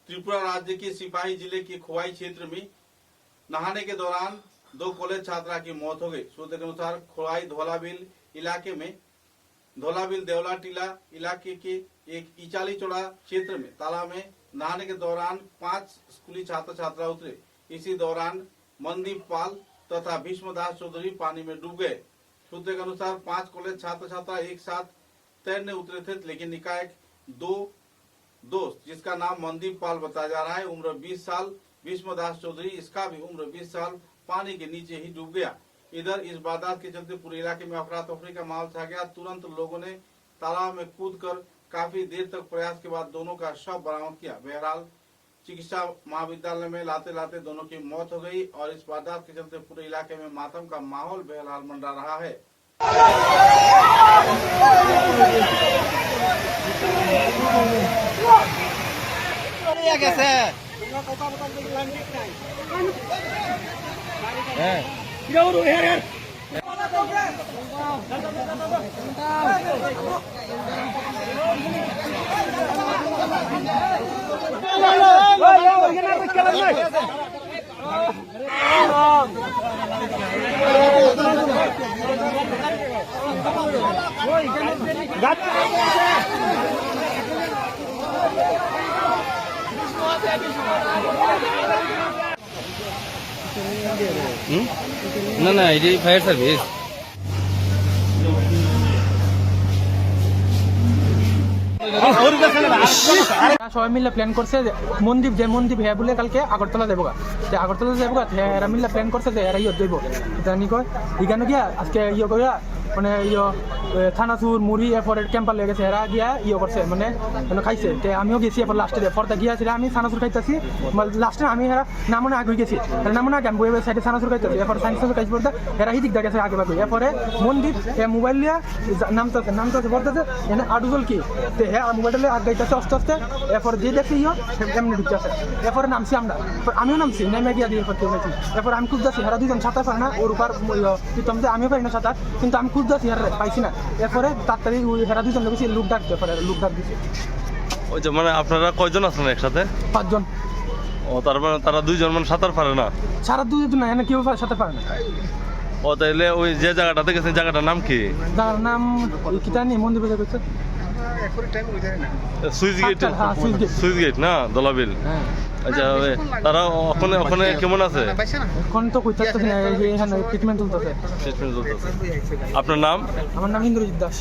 त्रिपुरा राज्य के सिपाही जिले के खोवाई क्षेत्र में नहाने के दौरान 2 कॉलेज छात्रा की मौत हो गई। सूत्र के अनुसार खोवाई धोलाबिल इलाके में धोलाबिल देवला टीला इलाके के एक इचाली चौड़ा क्षेत्र में तालाब में नहाने के दौरान 5 स्कूली छात्र छात्रा उतरे। इसी दौरान मनदीप पाल तथा भीष्मदास चौधरी पानी में डूब गए। सूत्र के अनुसार 5 कॉलेज छात्र छात्रा एक साथ तैरने उतरे थे, लेकिन एकाएक 2 दोस्त जिसका नाम मनदीप पाल बताया जा रहा है, उम्र 20 साल, भीष्मदास चौधरी इसका भी उम्र 20 साल, पानी के नीचे ही डूब गया। इधर इस वारदात के चलते पूरे इलाके में अफरा तफरी का माहौल छा गया। तुरंत लोगों ने तालाब में कूदकर काफी देर तक प्रयास के बाद दोनों का शव बरामद किया। बहरहाल चिकित्सा महाविद्यालय में लाते लाते दोनों की मौत हो गई और इस वारदात के चलते पूरे इलाके में मातम का माहौल बहरहाल मंडरा रहा है। না এটি ফায়ার সার্ভিস। সবাই মিলে প্ল্যান করছে যে মনদীপ হ্যাঁ বলে কালকে আগরতলা যাবো এরা মিলে প্ল্যান করছে যে এরা ইয়ে দেবো জানি কয় এখানে গিয়া আজকে ইয়ে করিয়া মানে থানাচুর মুড়ি এরপরে ক্যাম্পার লেগেছে এরা গিয়া ইয়ে করছে মানে খাইছে। আমিও গেছি এরপর লাস্টে ফর্দা গিয়েছিল আমি থানাচুর খাইতেছি লাস্টে আমি এরা নামনে আগে গেছি নামনে আগে আমি বই সাইডে থানাচুর খাইতেছি এরপর থানাচুর খাইছি পড়তে এরা হিদিক দেখেছে আগে বাকি এরপরে মনদীপ মোবাইল নিয়ে নামতেছে পড়তেছে এনে আডুজল কি হ্যাঁ মোবাইলটা আগ গাইতেছে আস্তে আস্তে এরপর যে দেখছি এমনি ঢুকতেছে এরপরে নামছি আমিও নামছি নেমে গিয়া দিয়ে করতে হয়েছি। এরপর আমি খুঁজতেছি এরা দুজন সাঁতার পারে না ওর উপর প্রীতম যে আমিও পারি না সাঁতার কিন্তু আমি খুঁজতেছি এরা পাইছি না। এরপরে তাড়াতাড়ি এরা দুজন লেগেছি লুক ডাক লুক ডাক দিচ্ছে। ওই যে মানে আপনারা কয়জন আছেন একসাথে? 5 জন। ও তার মানে তারা 2 জন মানে সাঁতার পারে না? সারা 2 জন না এনে কেউ সাঁতার পারে না। ও তাইলে ওই যে জায়গাটাতে গেছেন জায়গাটার নাম কি? যার নাম কিটা নি মন্দির বাজার করছে সুইচ গেট না দলাবিল। আচ্ছা তারা ওখানে কেমন আছে এখন তো কইতাছে না এখানে ট্রিটমেন্ট চলতেছে। আপনার নাম? আমার নাম ইন্দ্রজিৎ দাস।